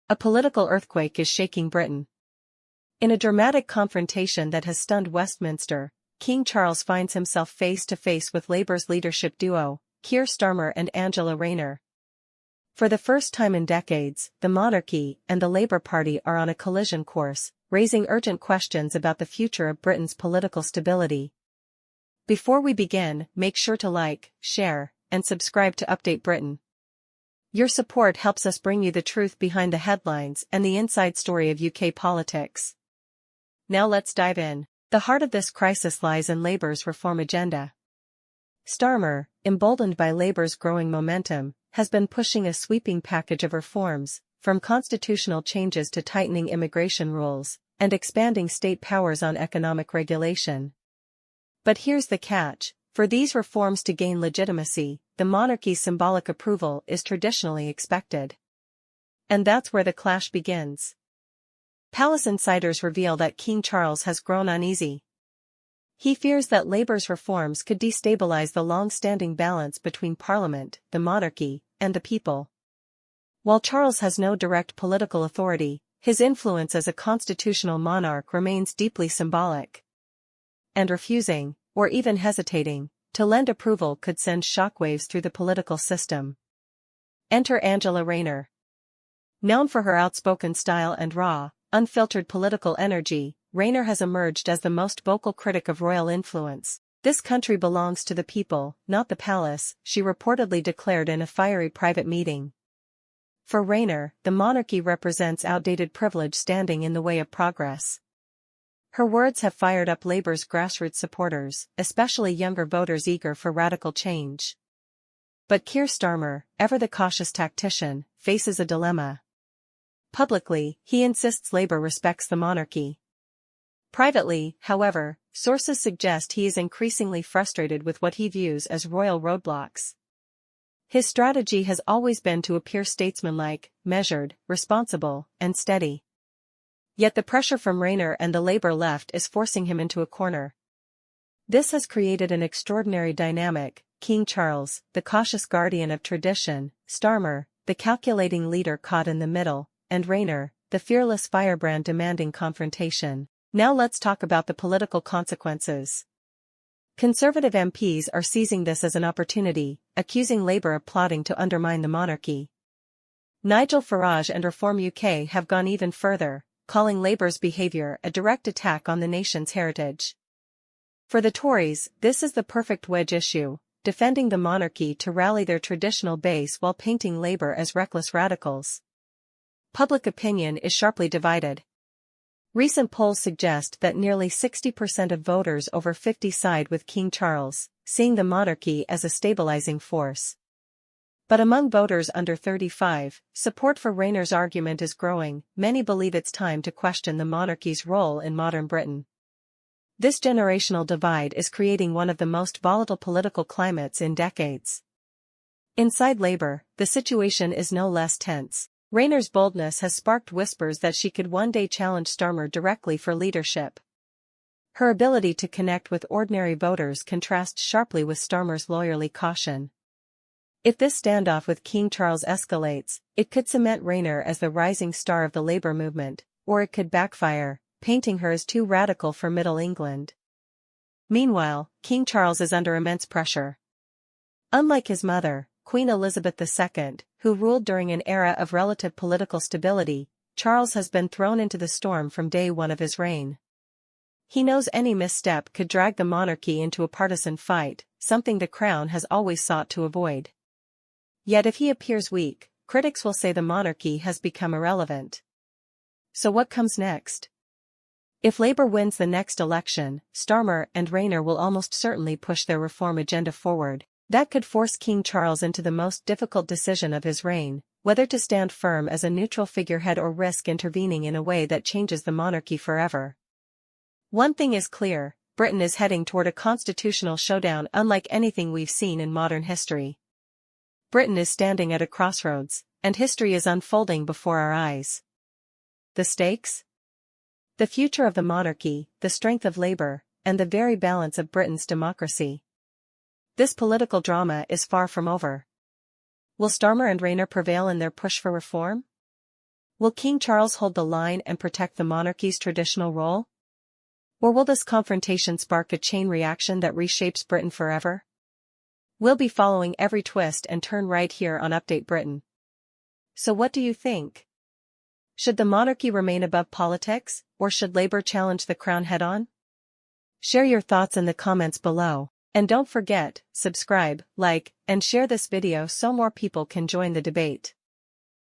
A political earthquake is shaking Britain. In a dramatic confrontation that has stunned Westminster, King Charles finds himself face to face with Labour's leadership duo, Keir Starmer and Angela Rayner. For the first time in decades, the Monarchy and the Labour Party are on a collision course, raising urgent questions about the future of Britain's political stability. Before we begin, make sure to like, share, and subscribe to Update Britain. Your support helps us bring you the truth behind the headlines and the inside story of UK politics. Now let's dive in. The heart of this crisis lies in Labour's reform agenda. Starmer, emboldened by Labour's growing momentum, has been pushing a sweeping package of reforms, from constitutional changes to tightening immigration rules, and expanding state powers on economic regulation. But here's the catch: for these reforms to gain legitimacy, the monarchy's symbolic approval is traditionally expected. And that's where the clash begins. Palace insiders reveal that King Charles has grown uneasy. He fears that Labour's reforms could destabilise the long-standing balance between Parliament, the monarchy, and the people. While Charles has no direct political authority, his influence as a constitutional monarch remains deeply symbolic. And refusing, or even hesitating, to lend approval could send shockwaves through the political system. Enter Angela Rayner. Known for her outspoken style and raw, unfiltered political energy, Rayner has emerged as the most vocal critic of royal influence. "This country belongs to the people, not the palace," she reportedly declared in a fiery private meeting. For Rayner, the monarchy represents outdated privilege standing in the way of progress. Her words have fired up Labour's grassroots supporters, especially younger voters eager for radical change. But Keir Starmer, ever the cautious tactician, faces a dilemma. Publicly, he insists Labour respects the monarchy. Privately, however, sources suggest he is increasingly frustrated with what he views as royal roadblocks. His strategy has always been to appear statesmanlike, measured, responsible, and steady. Yet the pressure from Rayner and the Labour left is forcing him into a corner. This has created an extraordinary dynamic: King Charles, the cautious guardian of tradition; Starmer, the calculating leader caught in the middle; and Rayner, the fearless firebrand demanding confrontation. Now let's talk about the political consequences. Conservative MPs are seizing this as an opportunity, accusing Labour of plotting to undermine the monarchy. Nigel Farage and Reform UK have gone even further, calling Labour's behaviour a direct attack on the nation's heritage. For the Tories, this is the perfect wedge issue, defending the monarchy to rally their traditional base while painting Labour as reckless radicals. Public opinion is sharply divided. Recent polls suggest that nearly 60% of voters over 50 side with King Charles, seeing the monarchy as a stabilizing force. But among voters under 35, support for Rayner's argument is growing. Many believe it's time to question the monarchy's role in modern Britain. This generational divide is creating one of the most volatile political climates in decades. Inside Labour, the situation is no less tense. Rayner's boldness has sparked whispers that she could one day challenge Starmer directly for leadership. Her ability to connect with ordinary voters contrasts sharply with Starmer's lawyerly caution. If this standoff with King Charles escalates, it could cement Rayner as the rising star of the Labour movement, or it could backfire, painting her as too radical for Middle England. Meanwhile, King Charles is under immense pressure. Unlike his mother, Queen Elizabeth II, who ruled during an era of relative political stability, Charles has been thrown into the storm from day one of his reign. He knows any misstep could drag the monarchy into a partisan fight, something the Crown has always sought to avoid. Yet if he appears weak, critics will say the monarchy has become irrelevant. So what comes next? If Labour wins the next election, Starmer and Rayner will almost certainly push their reform agenda forward. That could force King Charles into the most difficult decision of his reign, whether to stand firm as a neutral figurehead or risk intervening in a way that changes the monarchy forever. One thing is clear: Britain is heading toward a constitutional showdown unlike anything we've seen in modern history. Britain is standing at a crossroads, and history is unfolding before our eyes. The stakes? The future of the monarchy, the strength of Labour, and the very balance of Britain's democracy. This political drama is far from over. Will Starmer and Rayner prevail in their push for reform? Will King Charles hold the line and protect the monarchy's traditional role? Or will this confrontation spark a chain reaction that reshapes Britain forever? We'll be following every twist and turn right here on Update Britain. So what do you think? Should the monarchy remain above politics, or should Labour challenge the crown head-on? Share your thoughts in the comments below, and don't forget, subscribe, like, and share this video so more people can join the debate.